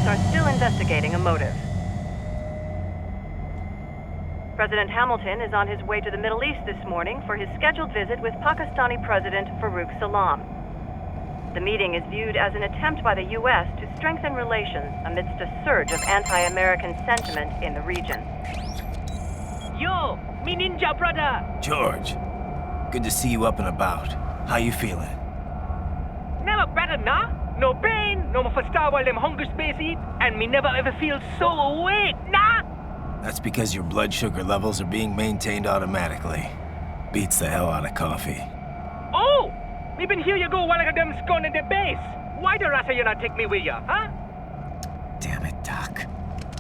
police are still investigating a motive. President Hamilton is on his way to the Middle East this morning for his scheduled visit with Pakistani President Farouk Salam. The meeting is viewed as an attempt by the U.S. to strengthen relations amidst a surge of anti-American sentiment in the region. Yo, me ninja brother! George, good to see you up and about. How you feeling? Never better, nah? No pain, no more starve while them hunger space eat, and me never ever feel so awake, nah? That's because your blood sugar levels are being maintained automatically. Beats the hell out of coffee. Oh! Me been here you go while I got them scone in the base. Why the rasa you not take me with ya, huh? Damn it, Doc.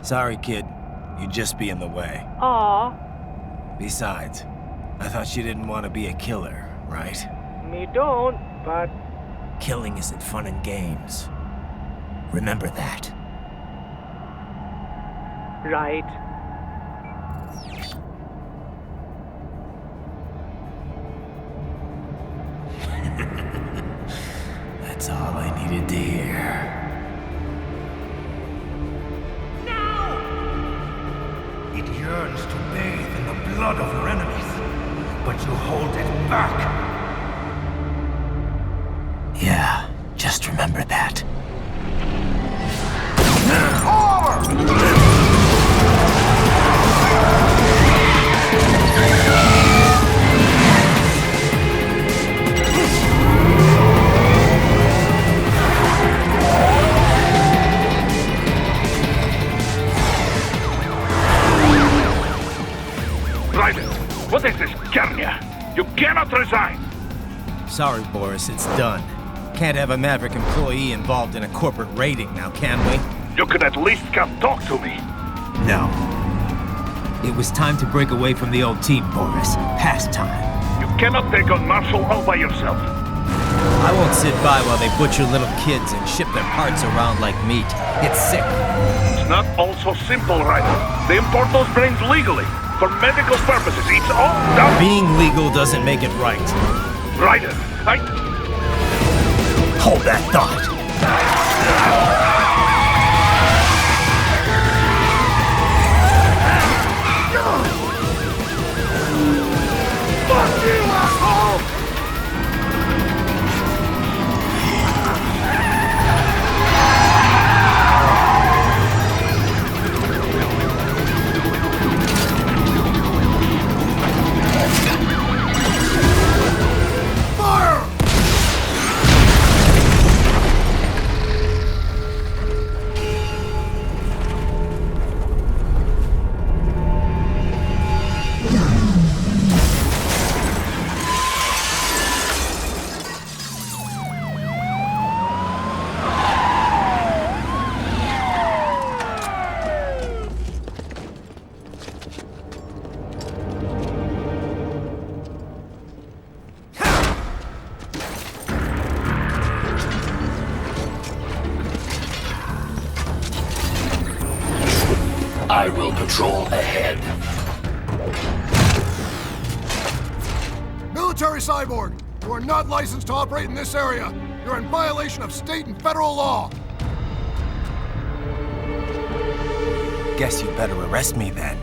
Sorry, kid. You'd just be in the way. Aw. Besides, I thought you didn't want to be a killer, right? Me don't, but... Killing isn't fun and games. Remember that. Right. That's all I needed to hear. It yearns to bathe in the blood of your enemies, but you hold it back. Yeah, just remember that. Raiden, what is this, Kernia? You cannot resign! Sorry, Boris, it's done. Can't have a Maverick employee involved in a corporate raiding now, can we? You could at least come talk to me. No. It was time to break away from the old team, Boris. Past time. You cannot take on Marshall all by yourself. I won't sit by while they butcher little kids and ship their parts around like meat. It's sick. It's not all so simple, Raiden. They import those brains legally. For medical purposes, it's all done. Being legal doesn't make it right. Raiden, Hold that thought. Fuck you, asshole! I will patrol ahead. Military cyborg! You are not licensed to operate in this area! You're in violation of state and federal law! Guess you better arrest me then.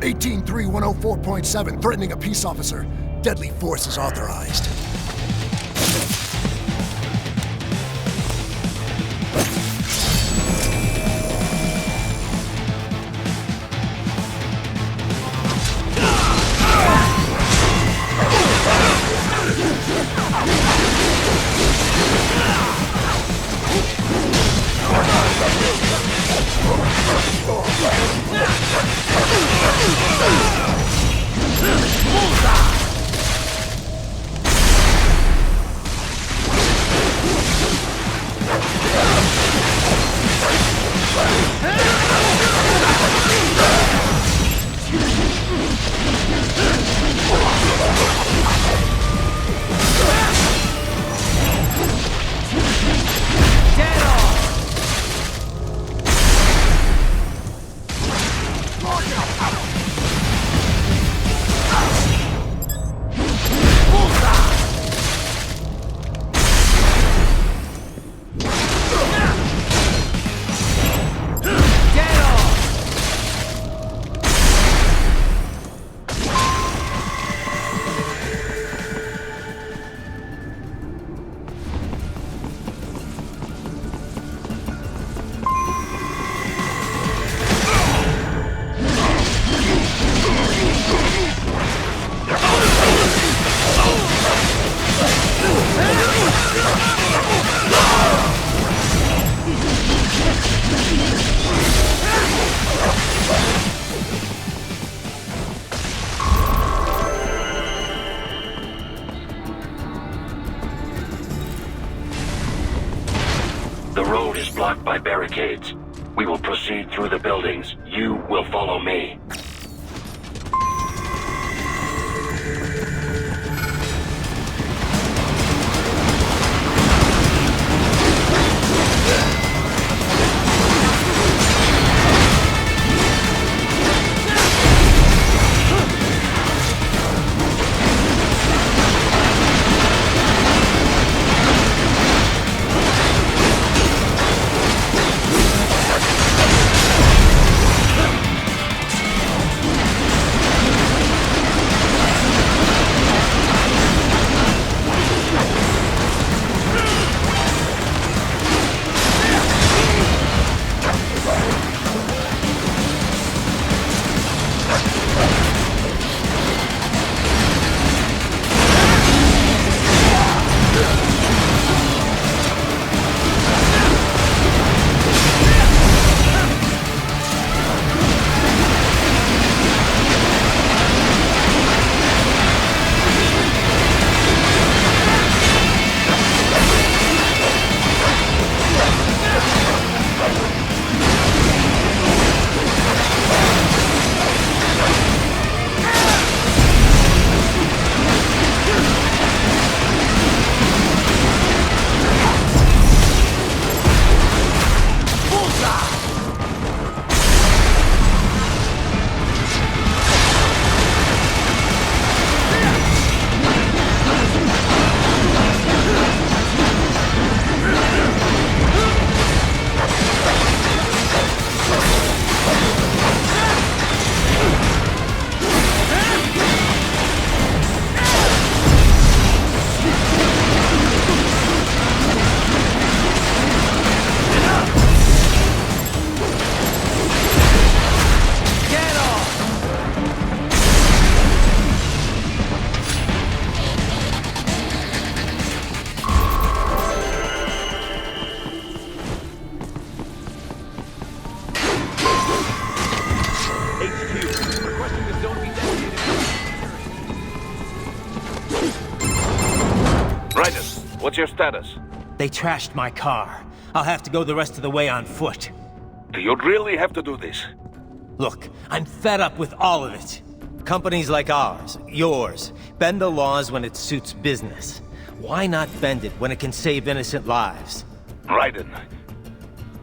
18-3-104.7, threatening a peace officer. Deadly force is authorized. blocked by barricades. We will proceed through the buildings. You will follow me. Raiden, what's your status? They trashed my car. I'll have to go the rest of the way on foot. Do you really have to do this? Look, I'm fed up with all of it. Companies like ours, yours, bend the laws when it suits business. Why not bend it when it can save innocent lives? Raiden.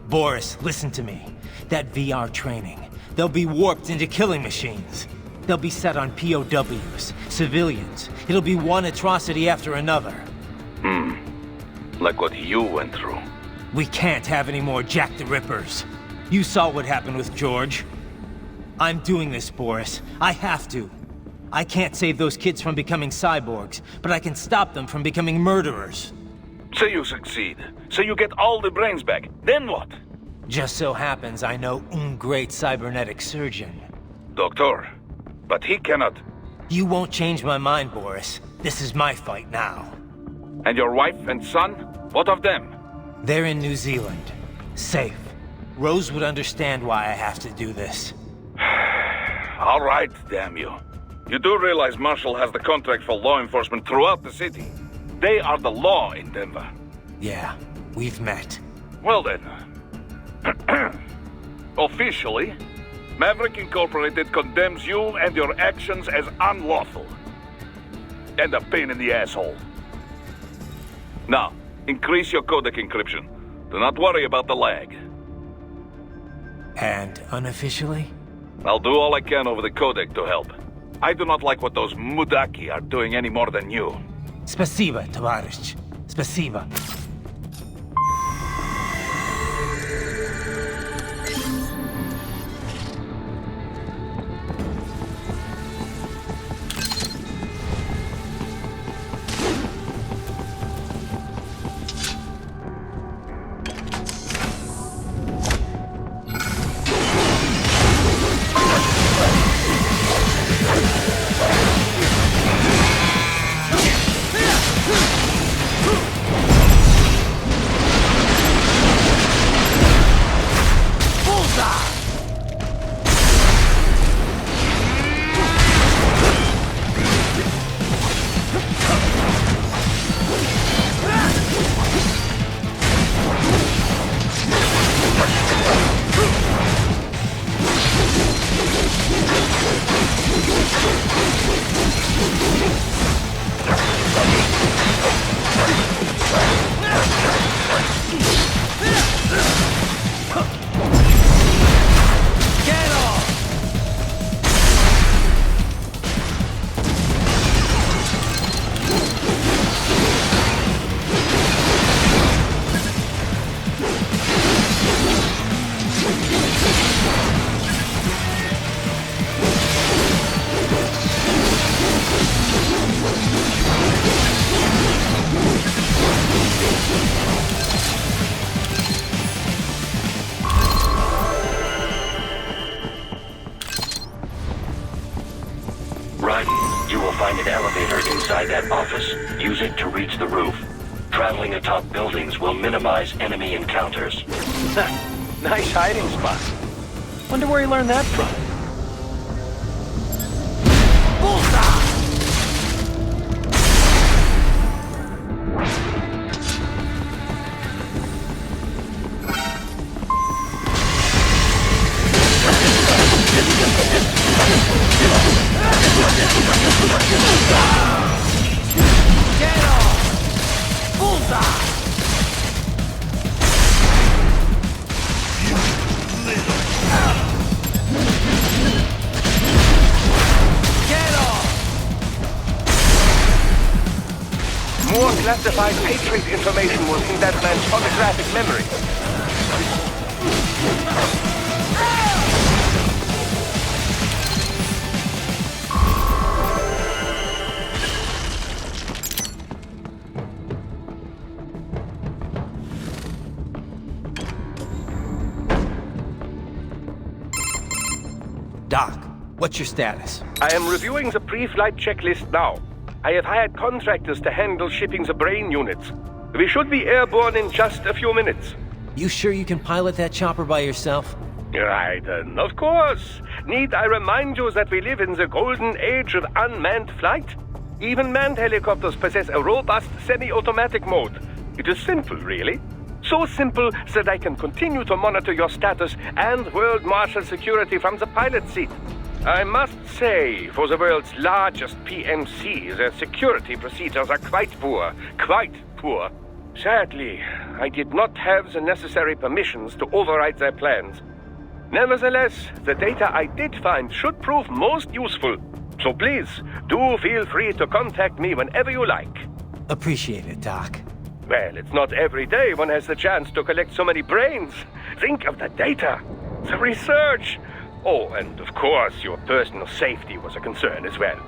Boris, listen to me. That VR training, they'll be warped into killing machines. They'll be set on POWs, civilians. It'll be one atrocity after another. Like what you went through. We can't have any more Jack the Rippers. You saw what happened with George. I'm doing this, Boris. I have to. I can't save those kids from becoming cyborgs, but I can stop them from becoming murderers. Say you succeed. Say you get all the brains back. Then what? Just so happens I know un great cybernetic surgeon. Doctor. But he cannot. You won't change my mind, Boris. This is my fight now. And your wife and son? What of them? They're in New Zealand. Safe. Rose would understand why I have to do this. All right, damn you. You do realize Marshall has the contract for law enforcement throughout the city. They are the law in Denver. Yeah, we've met. Well then. Officially, Maverick Incorporated condemns you and your actions as unlawful. And a pain in the asshole. Now, increase your codec encryption. Do not worry about the lag. And unofficially? I'll do all I can over the codec to help. I do not like what those mudaki are doing any more than you. Spasiba, Tavarish. Spasiba. elevator inside that office. Use it to reach the roof. Traveling atop buildings will minimize enemy encounters. Nice hiding spot. Wonder where he learned that from. More classified Patriot information was in that man's photographic memory. Doc, what's your status? I am reviewing the pre-flight checklist now. I have hired contractors to handle shipping the brain units. We should be airborne in just a few minutes. You sure you can pilot that chopper by yourself? Raiden, of course. Need I remind you that we live in the golden age of unmanned flight? Even manned helicopters possess a robust semi-automatic mode. It is simple, really. So simple that I can continue to monitor your status and world marshal security from the pilot seat. I must say, for the world's largest PMC, their security procedures are quite poor. Quite poor. Sadly, I did not have the necessary permissions to override their plans. Nevertheless, the data I did find should prove most useful. So please, do feel free to contact me whenever you like. Appreciate it, Doc. Well, it's not every day one has the chance to collect so many brains. Think of the data, the research. Oh, and of course, your personal safety was a concern as well.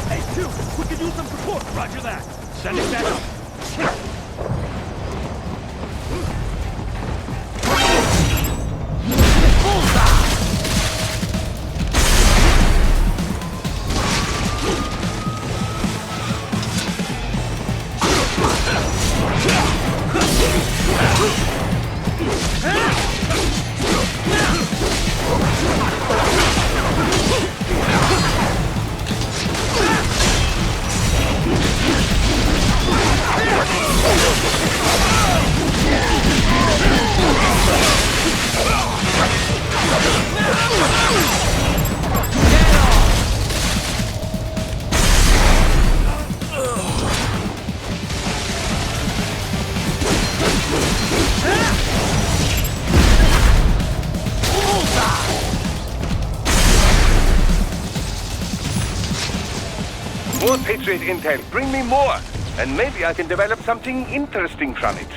Hey, Q, we could use some support. Roger that. Send it back up. More Patriot intel. Bring me more. And maybe I can develop something interesting from it.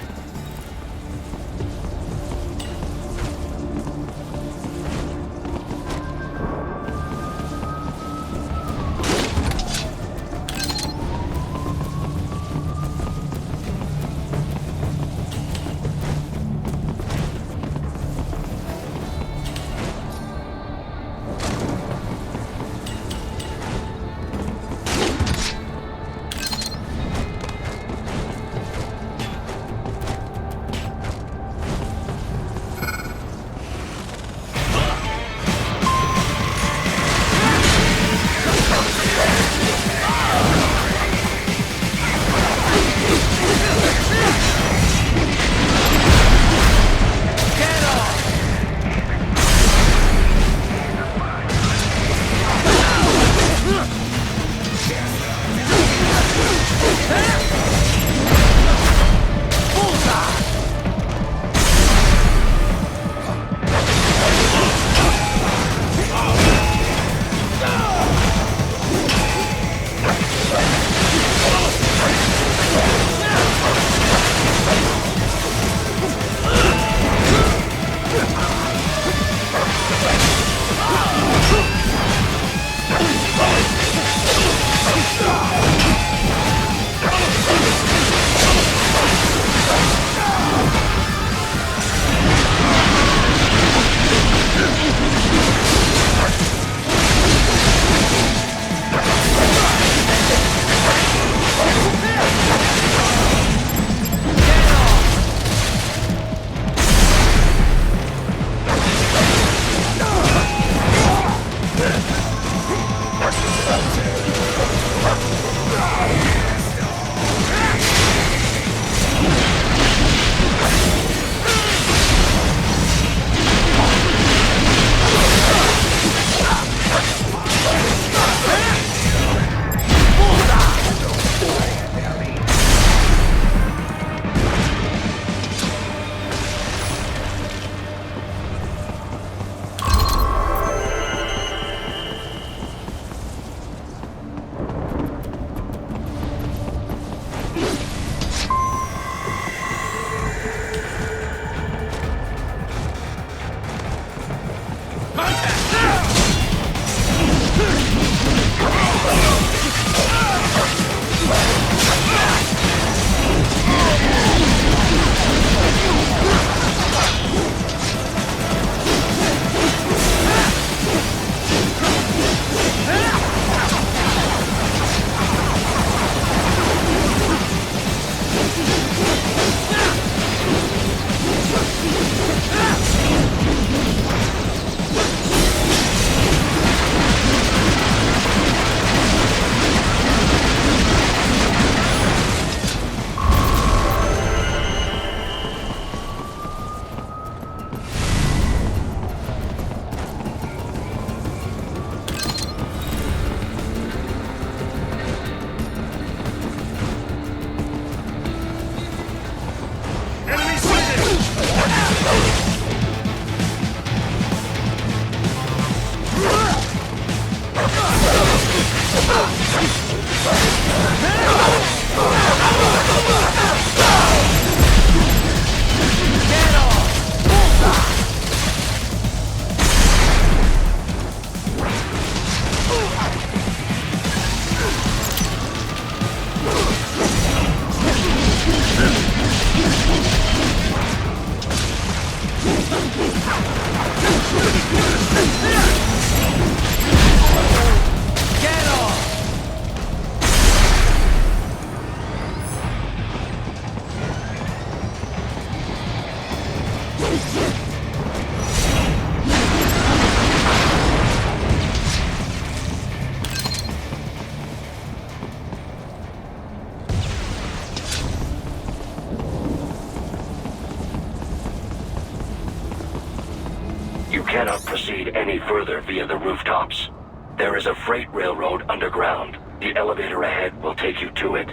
You cannot proceed any further via the rooftops. There is a freight railroad underground. The elevator ahead will take you to it.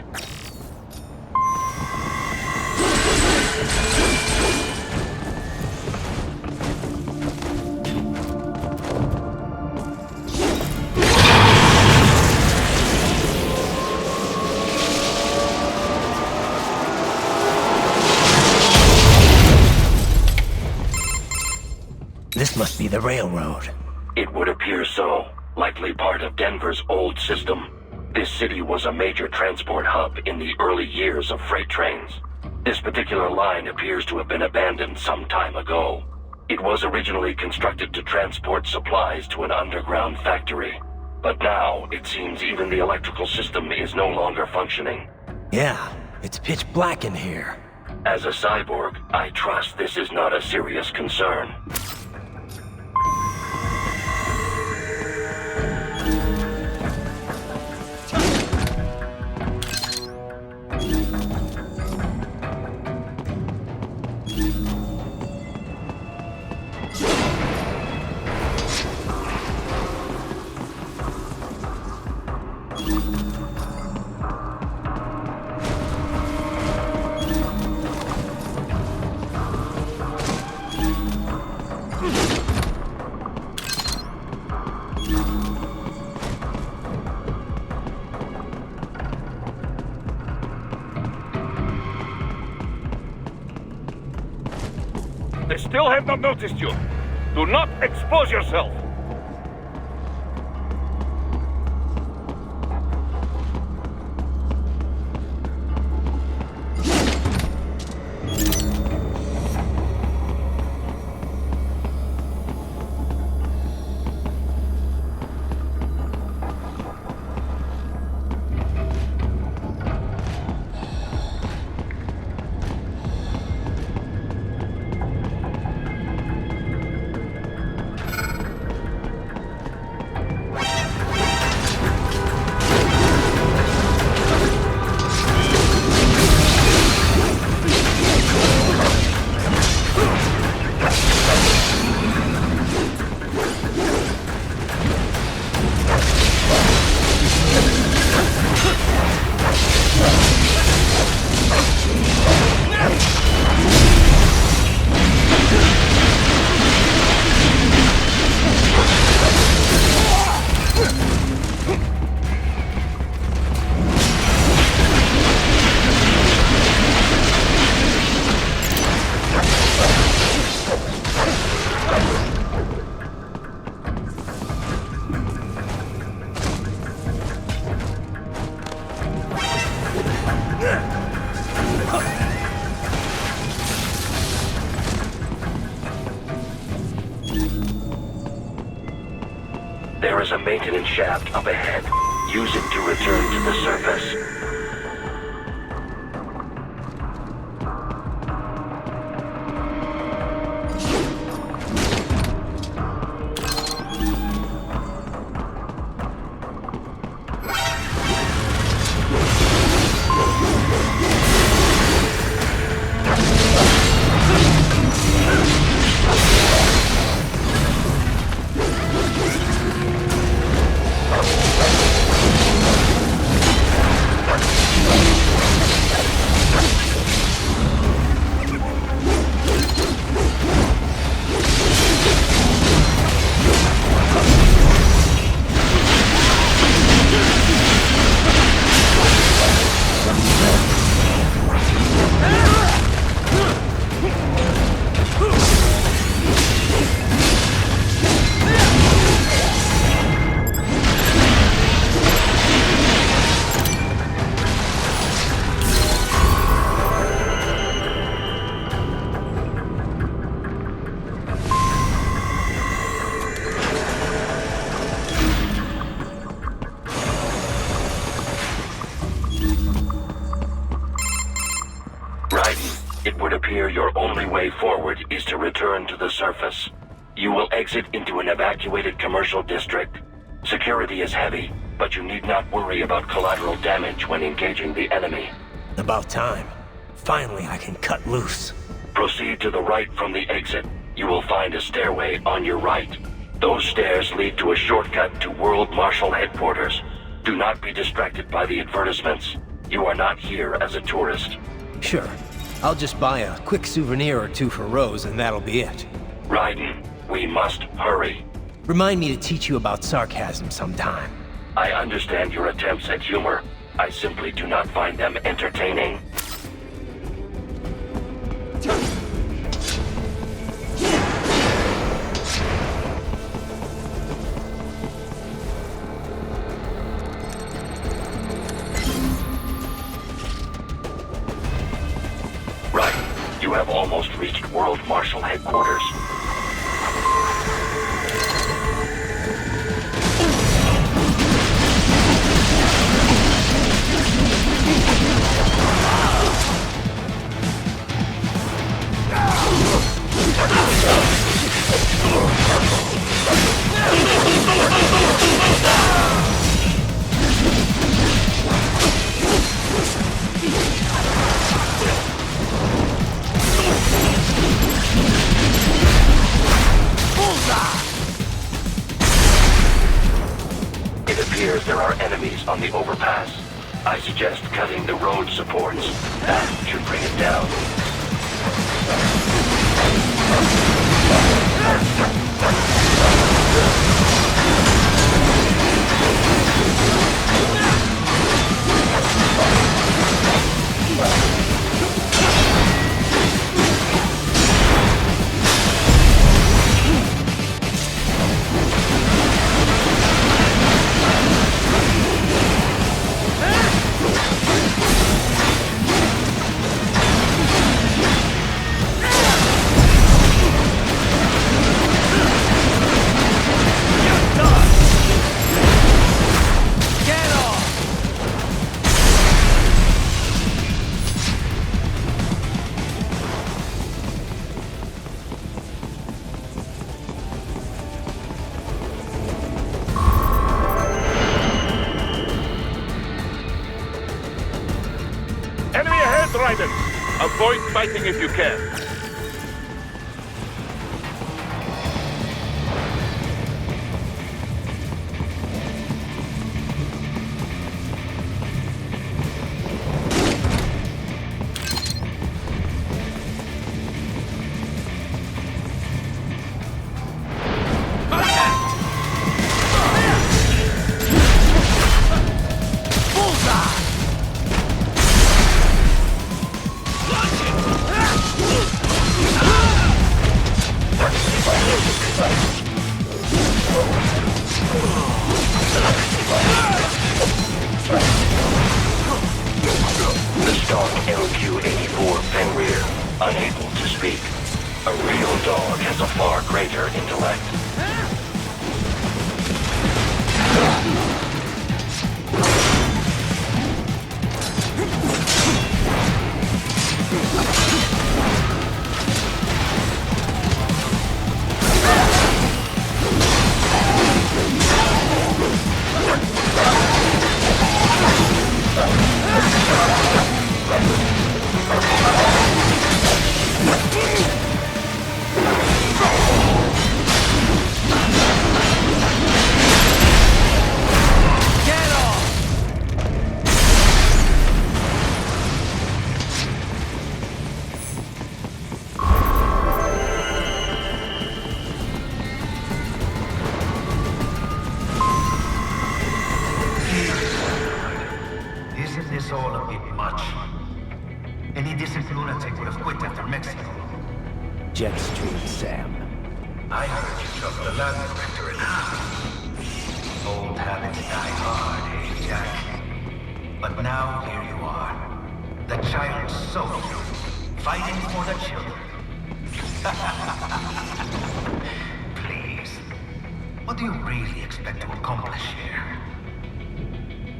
This must be the railroad. It would appear so. Likely part of Denver's old system. This city was a major transport hub in the early years of freight trains. This particular line appears to have been abandoned some time ago. It was originally constructed to transport supplies to an underground factory. But now, it seems even the electrical system is no longer functioning. Yeah, it's pitch black in here. As a cyborg, I trust this is not a serious concern. They still have not noticed you. Do not expose yourself. There is a maintenance shaft up ahead. Use it to return to the surface. It would appear your only way forward is to return to the surface. You will exit into an evacuated commercial district. Security is heavy, but you need not worry about collateral damage when engaging the enemy. About time. Finally, I can cut loose. Proceed to the right from the exit. You will find a stairway on your right. Those stairs lead to a shortcut to World Marshal Headquarters. Do not be distracted by the advertisements. You are not here as a tourist. Sure. I'll just buy a quick souvenir or two for Rose and that'll be it. Raiden, we must hurry. Remind me to teach you about sarcasm sometime. I understand your attempts at humor. I simply do not find them entertaining. Right, you have almost reached World Marshal Headquarters. It appears there are enemies on the overpass. I suggest cutting the road supports. That should bring it down. Enemy ahead, Raiden! Avoid fighting if you can. The stock LQ-84 Fenrir, unable to speak. A real dog has a far greater intellect. it's all a bit much. Any decent lunatic would have quit after Mexico. Jetstream, Sam. I heard you chopped the lab director in half. Old habits die hard, eh, Jack? But now, here you are. The child soldier, fighting for the children. Please. What do you really expect to accomplish here?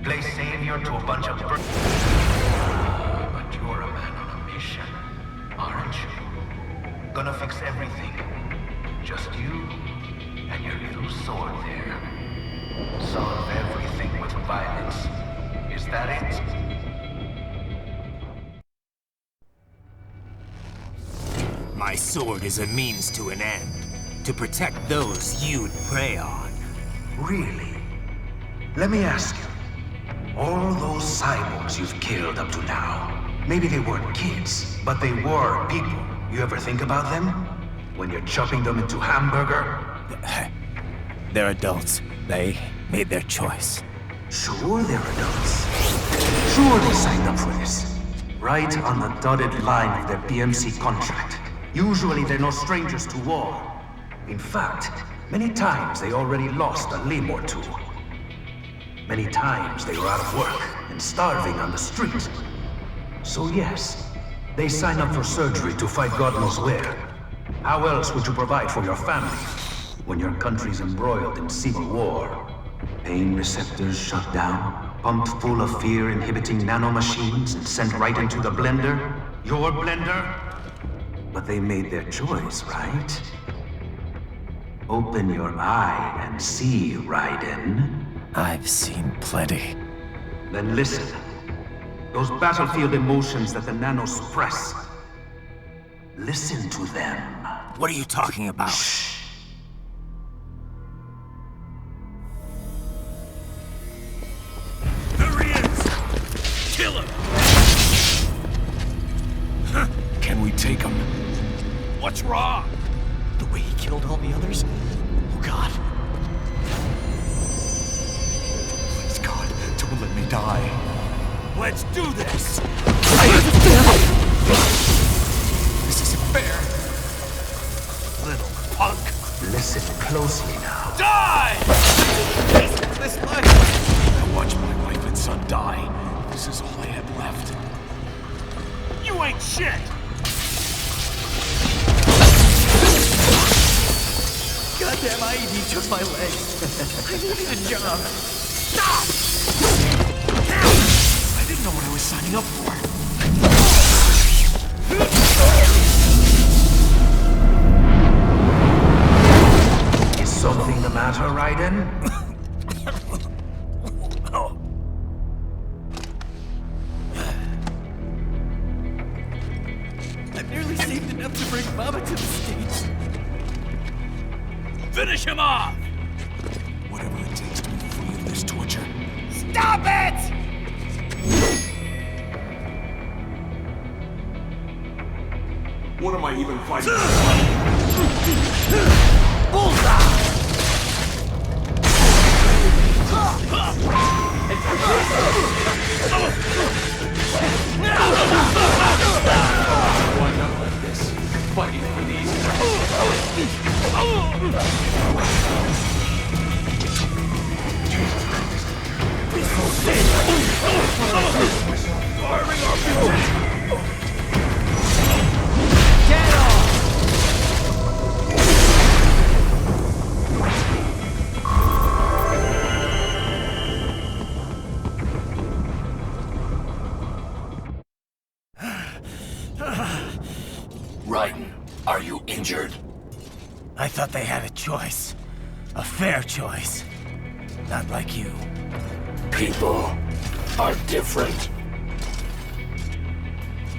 Play savior to a bunch of but you're a man on a mission, aren't you? Gonna fix everything. Just you and your little sword there. Solve everything with violence. Is that it? My sword is a means to an end. To protect those you'd prey on. Really? Let me ask you. All those cyborgs you've killed up to now, maybe they weren't kids, but they were people. You ever think about them? When you're chopping them into hamburger? They're adults. They made their choice. Sure they're adults. Sure they signed up for this. Right on the dotted line of their BMC contract. Usually they're no strangers to war. In fact, many times they already lost a limb or two. Many times they were out of work and starving on the street. So yes, they sign up for surgery to fight God knows where. How else would you provide for your family when your country's embroiled in civil war? Pain receptors shut down, pumped full of fear-inhibiting nanomachines and sent right into the blender? Your blender? But they made their choice, right? Open your eye and see, Raiden. I've seen plenty. Then listen. Those battlefield emotions that the nanos suppress. Listen to them. What are you talking about? Shh. There he is! Kill him! Can we take him? What's wrong? The way he killed all the others? Oh God. Please God, don't let me die. Let's do this! This isn't fair. Little punk! Listen closely now. Die! This life. I watched my wife and son die. This is all I had left. You ain't shit! Goddamn IED took my leg. I needed a job. Stop! I didn't know what I was signing up for. Is something the matter, Raiden? I've nearly saved enough to bring Mama to the States. Finish him off! Whatever it takes to be free of this torture. Stop it! What am I even fighting? Bullseye! Why not like this? Fighting for these. Firing our people! Raiden, are you injured? I thought they had a choice. A fair choice. Not like you. People are different.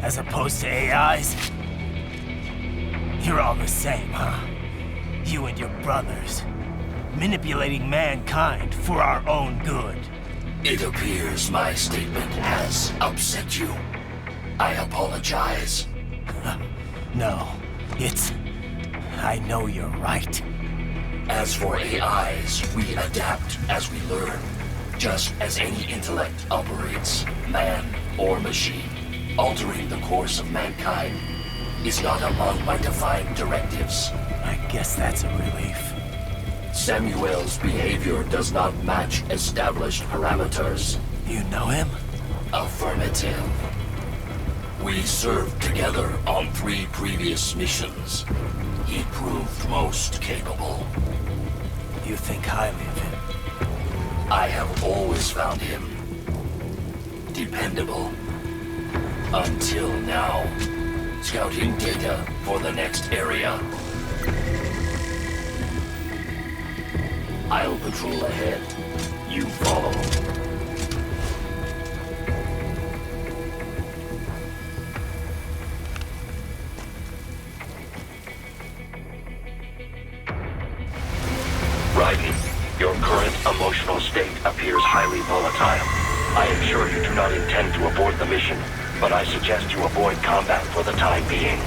As opposed to AIs? You're all the same, huh? You and your brothers. Manipulating mankind for our own good. It appears my statement has upset you. I apologize. No, it's... I know you're right. As for AIs, we adapt as we learn. Just as any intellect operates, man or machine, altering the course of mankind is not among my defined directives. I guess that's a relief. Samuel's behavior does not match established parameters. You know him? Affirmative. We served together on 3 previous missions. He proved most capable. You think highly of him? I have always found him dependable. Until now. Scouting data for the next area. I'll patrol ahead. You follow. Raiden, your current emotional state appears highly volatile. I am sure you do not intend to abort the mission, but I suggest you avoid combat for the time being.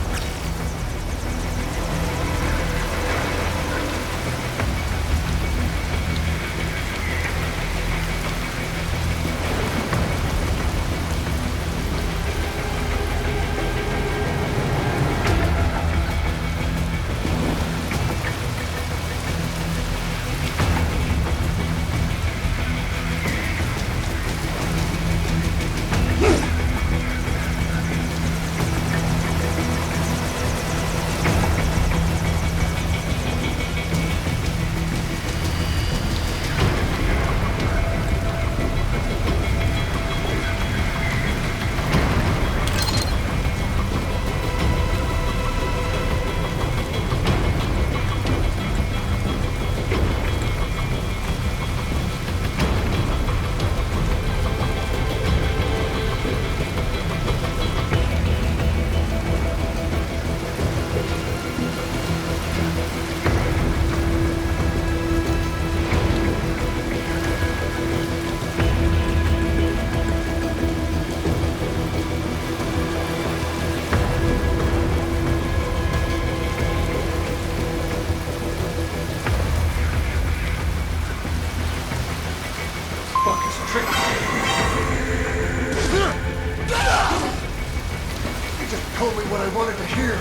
You just told me what I wanted to hear.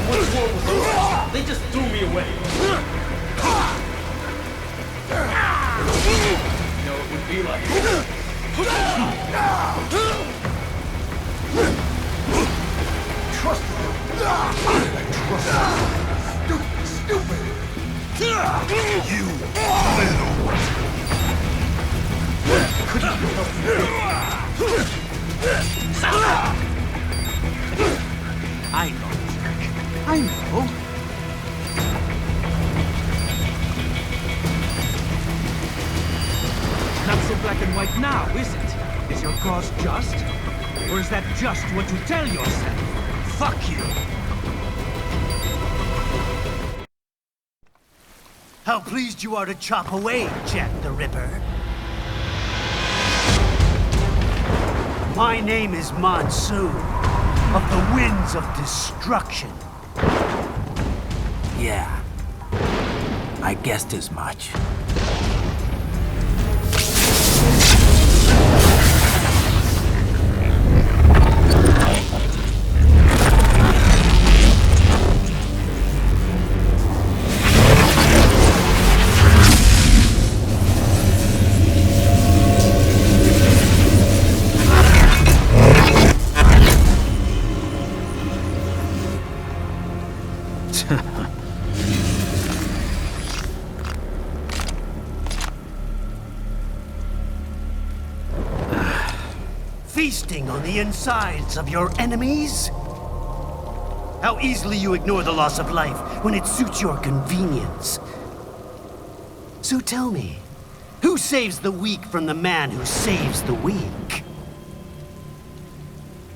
What's wrong with them? They just threw me away. You know, it would be like... Trust me. I trust you. Stupid. You Couldn't you help me? I know, Jack. I know. Not so black and white now, is it? Is your cause just? Or is that just what you tell yourself? Fuck you! How pleased you are to chop away, Jack the Ripper. My name is Monsoon, of the Winds of Destruction. Yeah. I guessed as much. Feasting on the insides of your enemies? How easily you ignore the loss of life when it suits your convenience. So tell me, who saves the weak from the man who saves the weak?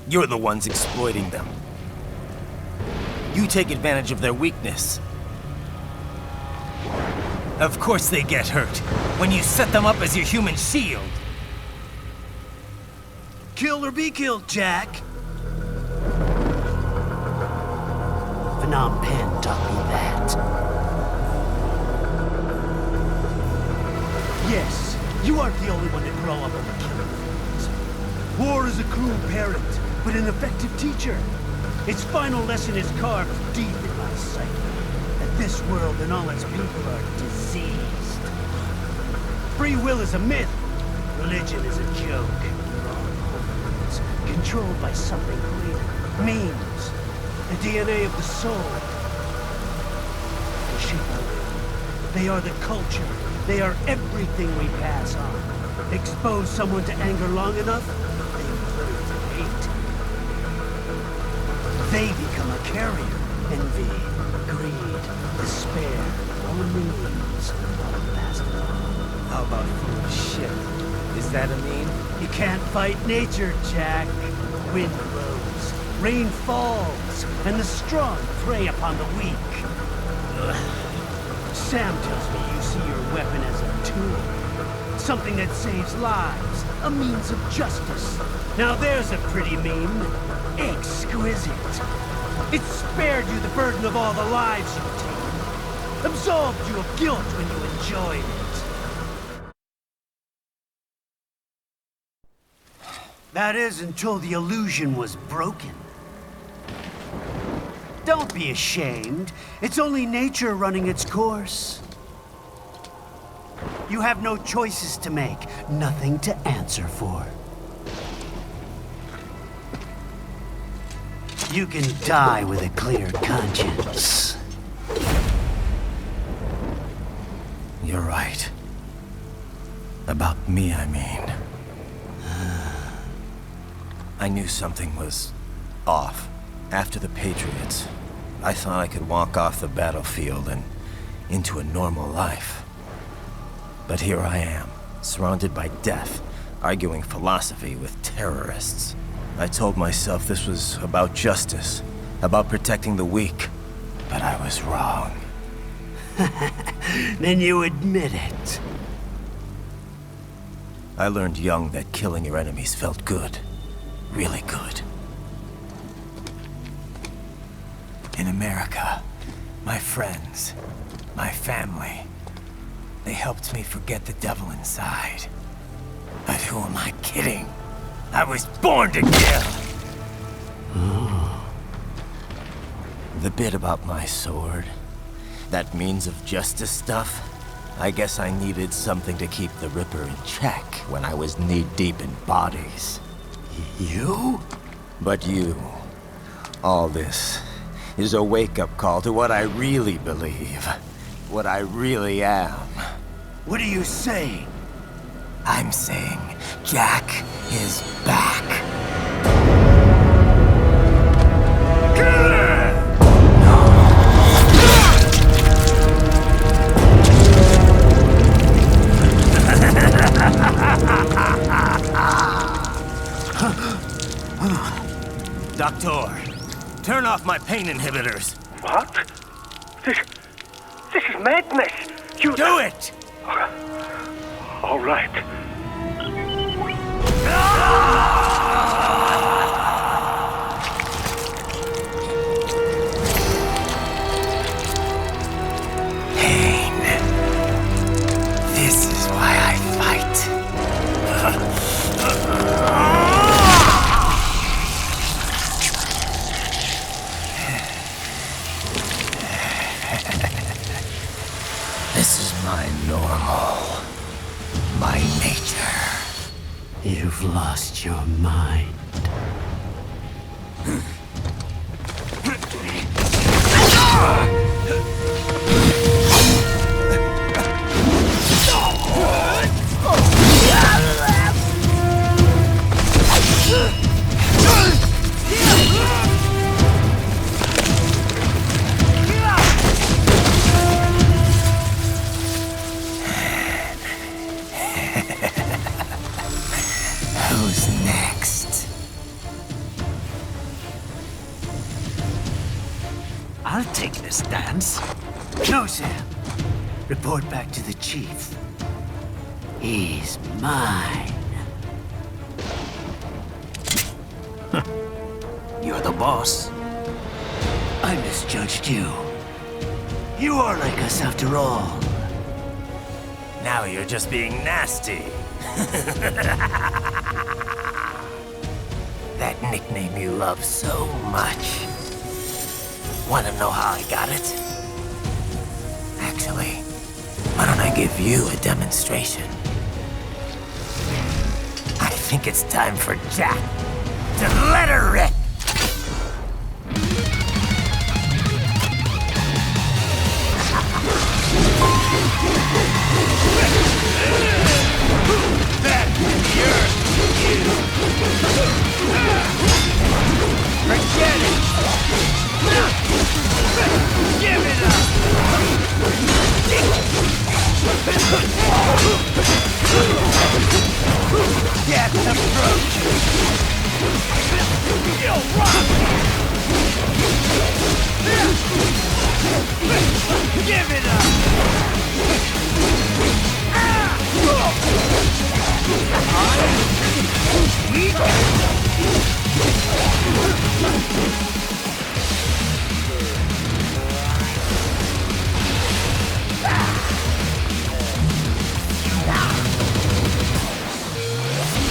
You're the ones exploiting them. You take advantage of their weakness. Of course they get hurt when you set them up as your human shield. Kill or be killed, Jack. Phnom Penh taught me that. Yes, you aren't the only one to grow up on the killing fields. War is a cruel parent, but an effective teacher. Its final lesson is carved deep in my psyche. That this world and all its people are diseased. Free will is a myth. Religion is a joke. Hormones, controlled by something greater. Memes. The DNA of the soul. They shape our will. They are the culture. They are everything we pass on. Expose someone to anger long enough, they learn to hate. They become a carrier. Envy, greed, despair, all memes, all passed along. How about foolish shit? Is that a meme? You can't fight nature, Jack. Wind blows, rain falls, and the strong prey upon the weak. Sam tells me you see your weapon as a tool. Something that saves lives, a means of justice. Now there's a pretty meme. Exquisite. It spared you the burden of all the lives you've taken. Absolved you of guilt when you enjoyed it. That is until the illusion was broken. Don't be ashamed. It's only nature running its course. You have no choices to make, nothing to answer for. You can die with a clear conscience. You're right. About me, I mean. I knew something was off. After the Patriots, I thought I could walk off the battlefield and into a normal life. But here I am, surrounded by death, arguing philosophy with terrorists. I told myself this was about justice, about protecting the weak. But I was wrong. Then you admit it. I learned young that killing your enemies felt good. Really good. In America, my friends, my family, they helped me forget the devil inside. But who am I kidding? I was born to kill! The bit about my sword, that means of justice stuff, I guess I needed something to keep the Ripper in check when I was knee-deep in bodies. You? But you, all this, is a wake-up call to what I really believe. What I really am. What are you saying? I'm saying Jack is back. Doctor, turn off my pain inhibitors. What? This is madness. You do it! All right. Pain. This is why I fight. This is my normal. My nature. You've lost your mind. Who's next? I'll take this dance. No, Sam. Report back to the chief. He's mine. You're the boss. I misjudged you. You are like us after all. Now you're just being nasty. That nickname you love so much. Wanna know how I got it? Actually, why don't I give you a demonstration? I think it's time for Jack to let her rip! That earth forget it! Give it up! Death approaches! You'll rock! Give it up!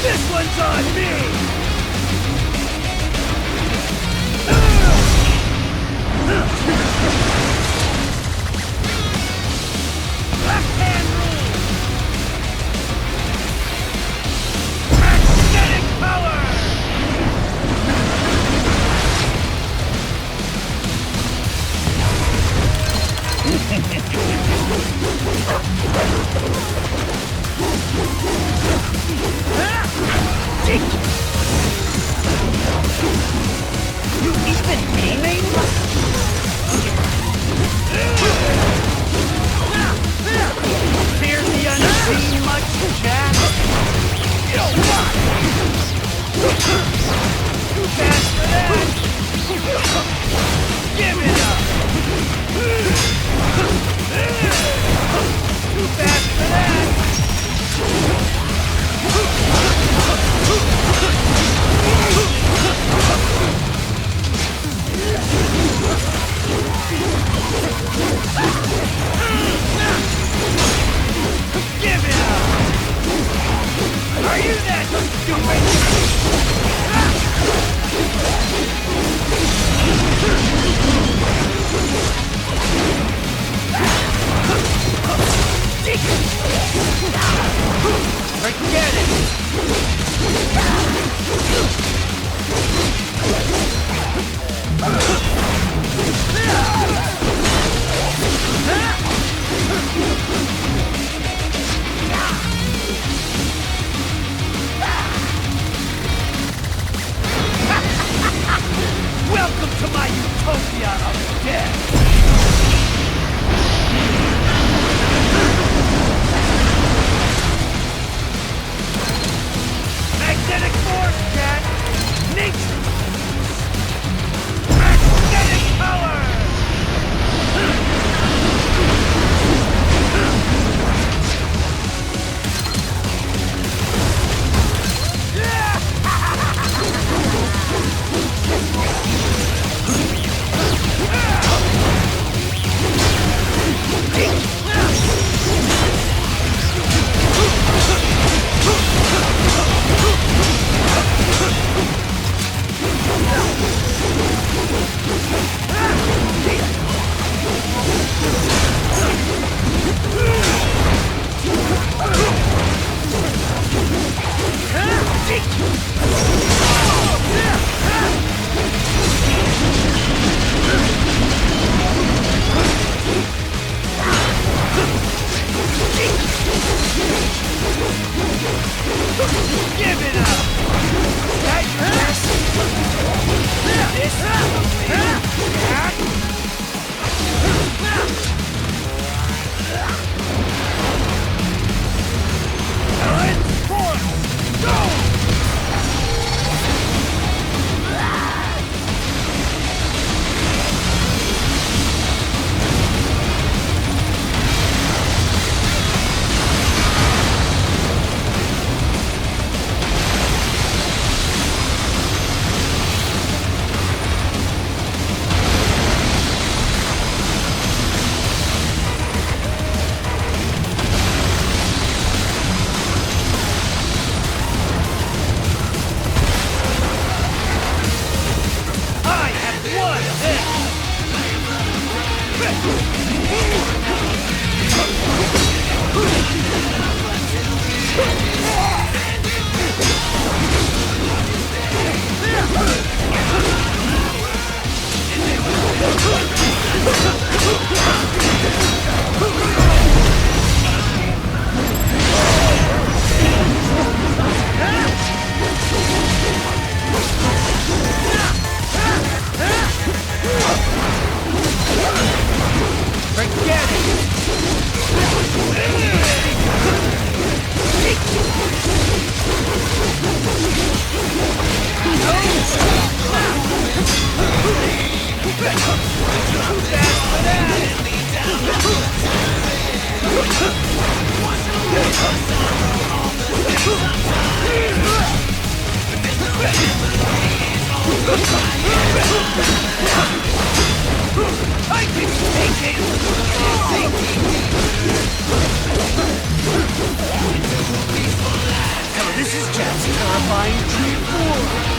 This one's on me! Left hand rule! Magnetic power! You even aiming? Fear the unseen much, Jack? You'll rock! Too fast for that! Give it up! Too fast for that! Give it up! Are you that stupid? Forget it! Welcome to my utopia of death! Magnetic force, Jack! Nature! Magnetic power! Now this is Jack's terrifying tree 4.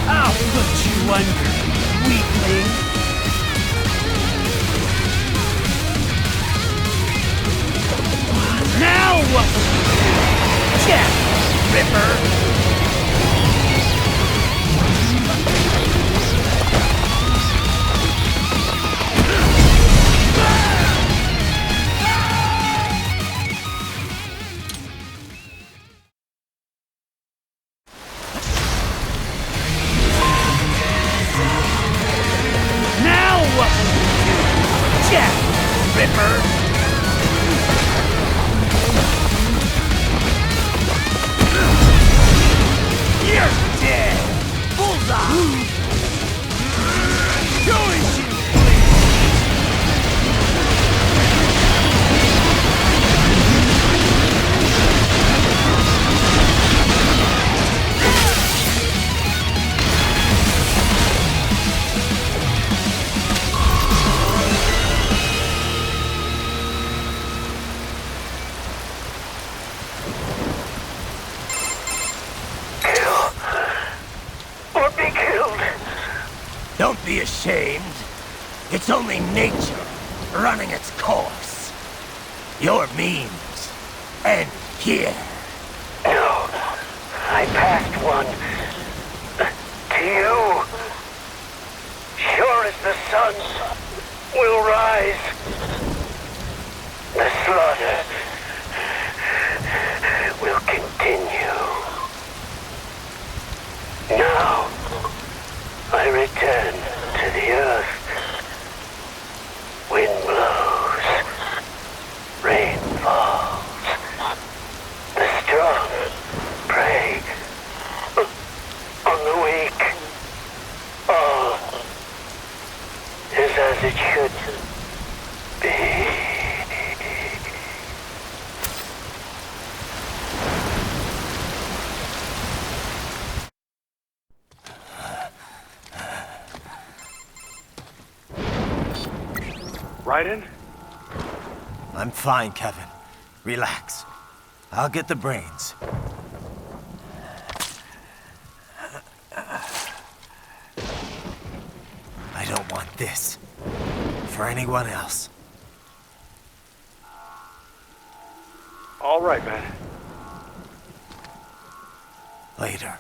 I'll put you under, weakling. Now what will you do, Jack Ripper? Don't be ashamed. It's only nature running its course. Your means end here. No, I passed one. To you. Sure as the sun will rise. The slaughter will continue. Now, I return to the earth. Wind blows. Rain falls. The strong prey on the weak. All is as it should be. Raiden? I'm fine, Kevin. Relax. I'll get the brains. I don't this. For anyone else. All right, man. Later.